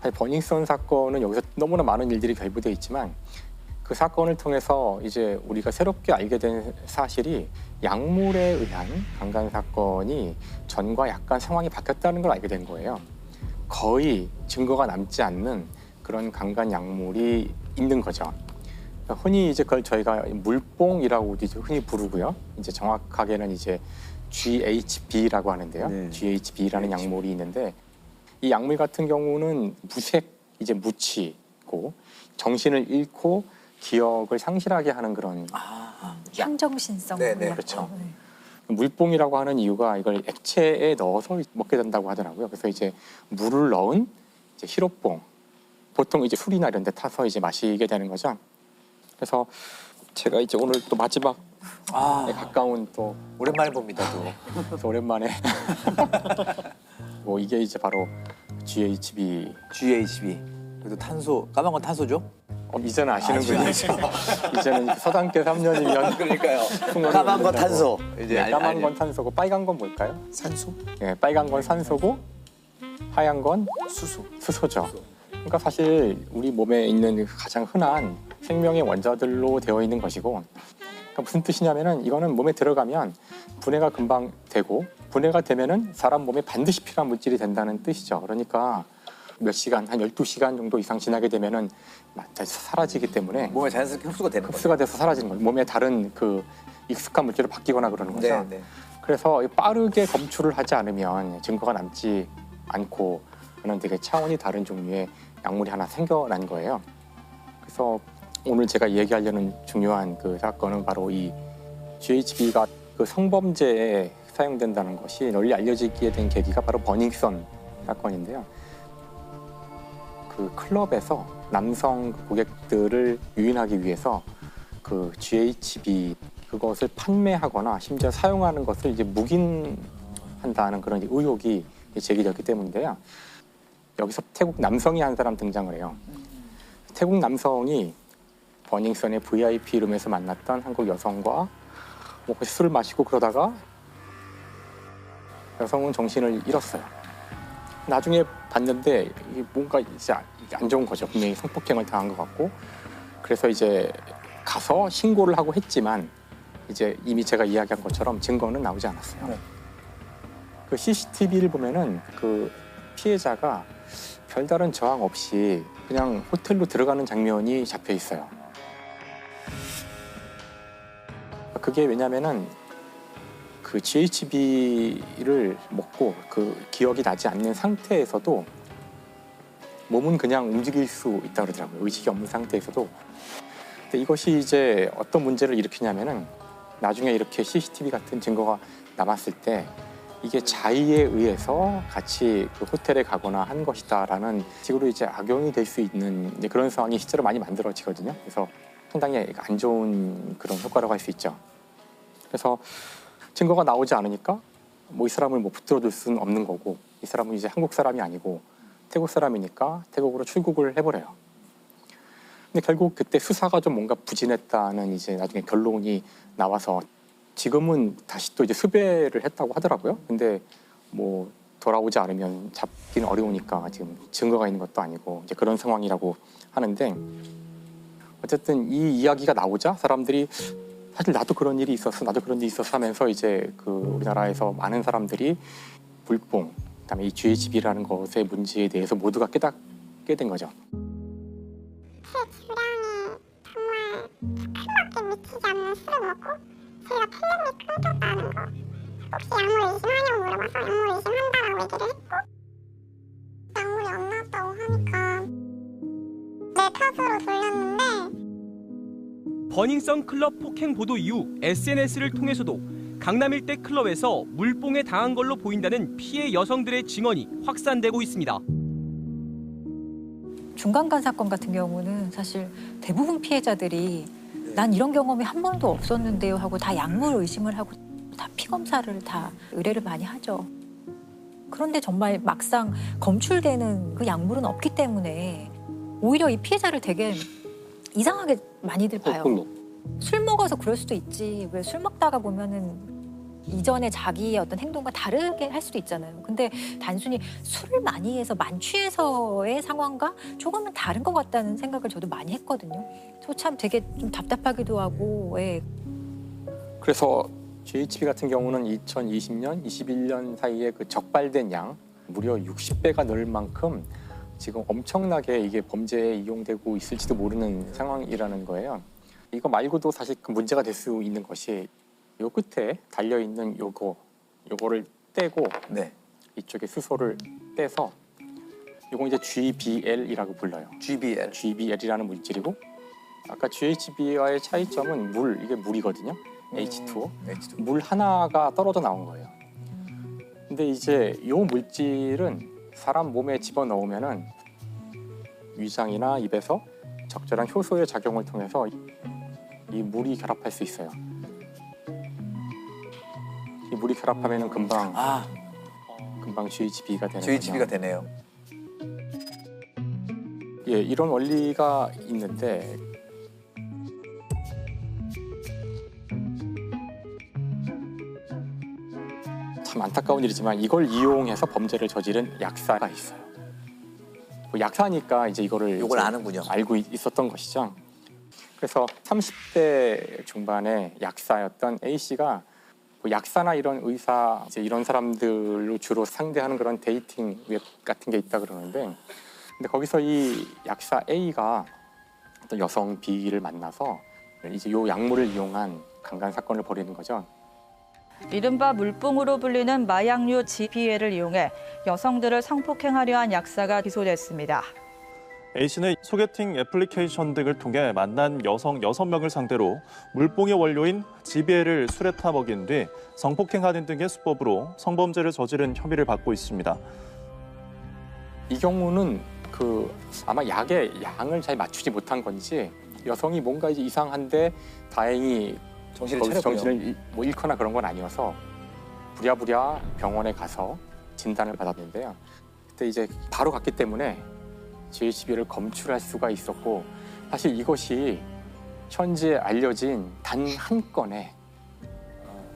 버닝썬 사건은 여기서 너무나 많은 일들이 결부되어 있지만 그 사건을 통해서 이제 우리가 새롭게 알게 된 사실이 약물에 의한 강간 사건이 전과 약간 상황이 바뀌었다는 걸 알게 된 거예요. 거의 증거가 남지 않는 그런 강간 약물이 있는 거죠. 흔히 이제 그걸 저희가 물뽕이라고 흔히 부르고요. 이제 정확하게는 이제 GHB라고 하는데요. 네. GHB라는 약물이 있는데 이 약물 같은 경우는 무색 이제 무치고 정신을 잃고 기억을 상실하게 하는 그런 향정신성. 네네. 그렇죠. 물뽕이라고 하는 이유가 이걸 액체에 넣어서 먹게 된다고 하더라고요. 그래서 이제 물을 넣은 이제 시럽뽕, 보통 이제 술이나 이런 데 타서 이제 마시게 되는 거죠. 그래서 제가 이제 오늘 또 마지막 가까운 또 오랜만에 봅니다 또. 그래서 오랜만에 뭐 이게 이제 바로 GHB. GHB. 그래도 탄소, 까만 건 탄소죠? 이제는 아시는군요. 이제는 서당계 3년이면 그러니까요. 까만 건 탄소. 이제 네, 까만 건 탄소고 빨간 건 뭘까요? 산소? 네, 빨간 건 산소고 하얀 건 수소죠. 그러니까 사실 우리 몸에 있는 가장 흔한 생명의 원자들로 되어 있는 것이고, 그러니까 무슨 뜻이냐면은 이거는 몸에 들어가면 분해가 금방 되고 분해가 되면은 사람 몸에 반드시 필요한 물질이 된다는 뜻이죠. 그러니까 몇 시간, 한 12시간 정도 이상 지나게 되면은 사라지기 때문에 몸에 자연스럽게 흡수가 되는 거죠. 흡수가 돼서 사라지는 거예요. 몸에 다른 그 익숙한 물질로 바뀌거나 그러는 거죠. 네, 네. 그래서 빠르게 검출을 하지 않으면 증거가 남지 않고 그런 되게 차원이 다른 종류의 약물이 하나 생겨난 거예요. 그래서 오늘 제가 얘기하려는 중요한 그 사건은 바로 이 GHB가 그 성범죄에 사용된다는 것이 널리 알려지게 된 계기가 바로 버닝썬 사건인데요. 그 클럽에서 남성 고객들을 유인하기 위해서 그 GHB 그것을 판매하거나 심지어 사용하는 것을 이제 묵인한다는 그런 의혹이 제기됐기 때문인데요. 여기서 태국 남성이 한 사람 등장을 해요. 태국 남성이 버닝썬의 VIP 룸에서 만났던 한국 여성과 뭐 술을 마시고 그러다가 여성은 정신을 잃었어요. 나중에 봤는데 이게 뭔가 이제 안 좋은 거죠. 분명히 성폭행을 당한 것 같고, 그래서 이제 가서 신고를 하고 했지만 이제 이미 제가 이야기한 것처럼 증거는 나오지 않았어요. 네. 그 CCTV를 보면은 그 피해자가 별다른 저항 없이 그냥 호텔로 들어가는 장면이 잡혀 있어요. 그게 왜냐면은 그 GHB를 먹고 그 기억이 나지 않는 상태에서도 몸은 그냥 움직일 수 있다고 그러더라고요. 의식이 없는 상태에서도. 근데 이것이 이제 어떤 문제를 일으키냐면은 나중에 이렇게 CCTV 같은 증거가 남았을 때 이게 자의에 의해서 같이 그 호텔에 가거나 한 것이다라는 식으로 이제 악용이 될 수 있는 이제 그런 상황이 실제로 많이 만들어지거든요. 그래서 상당히 안 좋은 그런 효과라고 할 수 있죠. 그래서 증거가 나오지 않으니까 뭐 이 사람을 뭐 붙들어둘 수는 없는 거고, 이 사람은 이제 한국 사람이 아니고 태국 사람이니까 태국으로 출국을 해버려요. 근데 결국 그때 수사가 좀 뭔가 부진했다는 이제 나중에 결론이 나와서 지금은 다시 또 이제 수배를 했다고 하더라고요. 근데 뭐 돌아오지 않으면 잡기는 어려우니까 지금 증거가 있는 것도 아니고 이제 그런 상황이라고 하는데, 어쨌든 이 이야기가 나오자 사람들이 사실 나도 그런 일이 있었어, 나도 그런 일이 있었어 하면서 이제 그 우리나라에서 많은 사람들이 물뽕, 그다음에 이 GHB라는 것의 문제에 대해서 모두가 깨닫게 된 거죠. 제 주량이 정말 크게 미치지 않는 술을 먹고 제가 필름이 끊겼다는 거, 혹시 약물 의심하냐고 물어봐서 약물 의심한다라고 얘기를 했고, 약물이 안 나왔다고 하니까 내 탓으로 돌렸는데, 버닝썬 클럽 폭행 보도 이후 SNS를 통해서도 강남 일대 클럽에서 물뽕에 당한 걸로 보인다는 피해 여성들의 증언이 확산되고 있습니다. 중간간 사건 같은 경우는 사실 대부분 피해자들이 난 이런 경험이 한 번도 없었는데요 하고 다 약물 의심을 하고 다 피검사를 다 의뢰를 많이 하죠. 그런데 정말 막상 검출되는 그 약물은 없기 때문에 오히려 이 피해자를 되게 이상하게 많이들 봐요. 술 먹어서 그럴 수도 있지. 왜 술 먹다가 보면은 이전에 자기의 어떤 행동과 다르게 할 수도 있잖아요. 근데 단순히 술을 많이 해서 만취해서의 상황과 조금은 다른 것 같다는 생각을 저도 많이 했거든요. 저 참 되게 좀 답답하기도 하고. 예. 그래서 GHB 같은 경우는 2020년, 21년 사이에 그 적발된 양 무려 60배가 넘을 만큼 지금 엄청나게 이게 범죄에 이용되고 있을지도 모르는 상황이라는 거예요. 이거 말고도 사실 그 문제가 될 수 있는 것이 요 끝에 달려 있는 요거를 떼고 네. 이쪽에 수소를 떼서 요거 이제 GBL이라고 불러요. GBL. GBL이라는 물질이고 아까 GHB와의 차이점은 이게 물이거든요. H2O. H2O. 물 하나가 떨어져 나온 거예요. 근데 이제 요 물질은 사람 몸에 집어넣으면은 위장이나 입에서 적절한 효소의 작용을 통해서 이 물이 결합할 수 있어요. 이 물이 결합하면은 금방 GHB가 되는 GHB가 거죠. 되네요. 예, 이런 원리가 있는데 참 안타까운 일이지만 이걸 이용해서 범죄를 저지른 약사가 있어요. 뭐 약사니까 이제 요걸 이제 아는군요. 알고 있었던 것이죠. 그래서 30대 중반의 약사였던 A 씨가 뭐 약사나 이런 의사 이런 사람들로 주로 상대하는 그런 데이팅 웹 같은 게 있다 그러는데, 근데 거기서 이 약사 A가 어떤 여성 B를 만나서 이제 요 약물을 이용한 강간 사건을 벌이는 거죠. 이른바 물뽕으로 불리는 마약류 GBL을 이용해 여성들을 성폭행하려 한 약사가 기소됐습니다. A씨는 소개팅 애플리케이션 등을 통해 만난 여성 6명을 상대로 물뽕의 원료인 GBL을 술에 타 먹인 뒤 성폭행하는 등의 수법으로 성범죄를 저지른 혐의를 받고 있습니다. 이 경우는 아마 약의 양을 잘 맞추지 못한 건지 여성이 뭔가 이제 이상한데 다행히 정신을 잃거나 그런 건 아니어서 부랴부랴 병원에 가서 진단을 받았는데요. 그때 이제 바로 갔기 때문에 GHB를 검출할 수가 있었고, 사실 이것이 현재 알려진 단 한 건의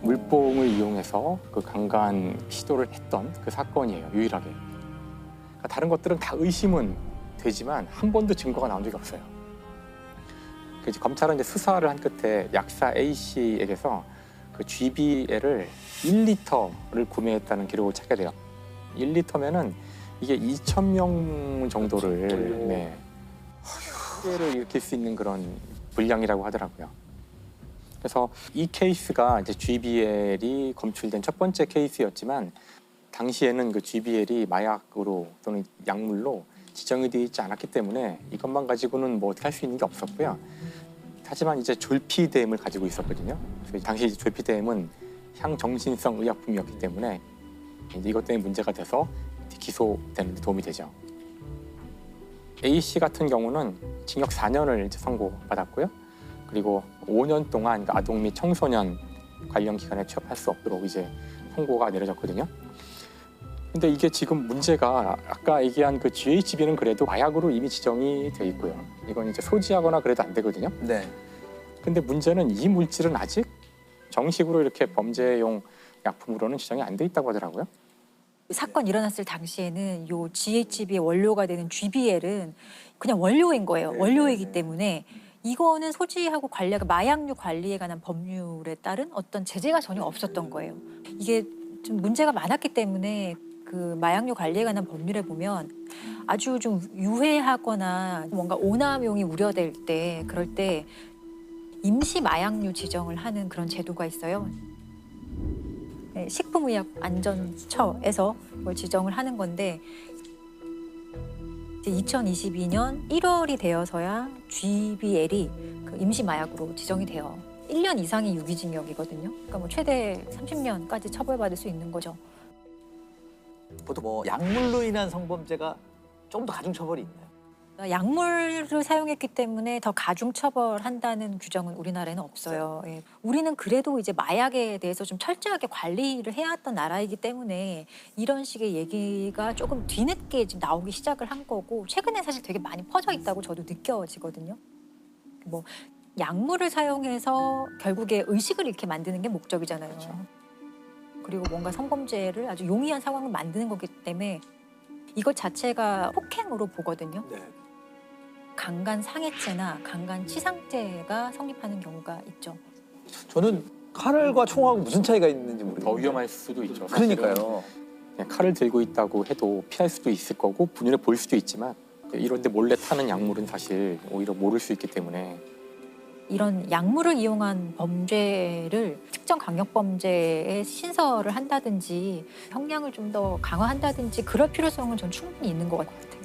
물뽕을 이용해서 그 강간 시도를 했던 그 사건이에요, 유일하게. 그러니까 다른 것들은 다 의심은 되지만 한 번도 증거가 나온 적이 없어요. 그래서 검찰은 이제 수사를 한 끝에 약사 A 씨에게서 그 GBL을 1리터를 구매했다는 기록을 찾게 돼요. 1리터면은 이게 2,000명 정도를 피해를 일으킬 수 있는 그런 분량이라고 하더라고요. 그래서 이 케이스가 이제 GBL이 검출된 첫 번째 케이스였지만 당시에는 그 GBL이 마약으로 또는 약물로 지정이 되어 있지 않았기 때문에 이것만 가지고는 뭐 어떻게 할 수 있는 게 없었고요. 하지만 이제 졸피뎀을 가지고 있었거든요. 그래서 당시 졸피뎀은 향정신성 의약품이었기 때문에 이제 이것 때문에 문제가 돼서 기소되는 데 도움이 되죠. A 씨 같은 경우는 징역 4년을 이제 선고받았고요. 그리고 5년 동안 아동 및 청소년 관련 기관에 취업할 수 없도록 이제 선고가 내려졌거든요. 근데 이게 지금 문제가 아까 얘기한 그 GHB는 그래도 마약으로 이미 지정이 돼 있고요. 이건 이제 소지하거나 그래도 안 되거든요. 네. 근데 문제는 이 물질은 아직 정식으로 이렇게 범죄용 약품으로는 지정이 안 돼 있다고 하더라고요. 사건 일어났을 당시에는 요 GHB의 원료가 되는 GBL은 그냥 원료인 거예요. 원료이기 때문에 이거는 소지하고 관리가 마약류 관리에 관한 법률에 따른 어떤 제재가 전혀 없었던 거예요. 이게 좀 문제가 많았기 때문에 그 마약류 관리에 관한 법률에 보면 아주 좀 유해하거나 뭔가 오남용이 우려될 때 그럴 때 임시 마약류 지정을 하는 그런 제도가 있어요. 네, 식품의약안전처에서 그걸 지정을 하는 건데 이제 2022년 1월이 되어서야 GBL이 그 임시 마약으로 지정이 돼요. 1년 이상의 유기징역이거든요. 그러니까 뭐 최대 30년까지 처벌받을 수 있는 거죠. 보통 뭐 약물로 인한 성범죄가 좀 더 가중처벌이 있나요? 약물을 사용했기 때문에 더 가중처벌한다는 규정은 우리나라에는 없어요. 예. 우리는 그래도 이제 마약에 대해서 좀 철저하게 관리를 해왔던 나라이기 때문에 이런 식의 얘기가 조금 뒤늦게 지금 나오기 시작을 한 거고 최근에 사실 되게 많이 퍼져 있다고 저도 느껴지거든요. 뭐 약물을 사용해서 결국에 의식을 잃게 만드는 게 목적이잖아요. 그리고 뭔가 성범죄를 아주 용이한 상황을 만드는 거기 때문에 이것 자체가 폭행으로 보거든요. 네. 강간 상해죄나 강간 치상죄가 성립하는 경우가 있죠. 저는 칼과 총하고 무슨 차이가 있는지 모르겠어요. 더 위험할 수도 있죠. 사실은. 그러니까요. 그냥 칼을 들고 있다고 해도 피할 수도 있을 거고 눈에 보일 수도 있지만 이런데 몰래 타는 약물은 사실 오히려 모를 수 있기 때문에 이런 약물을 이용한 범죄를 특정 강력범죄에 신설을 한다든지 형량을 좀 더 강화한다든지 그럴 필요성은 전 충분히 있는 것 같아요.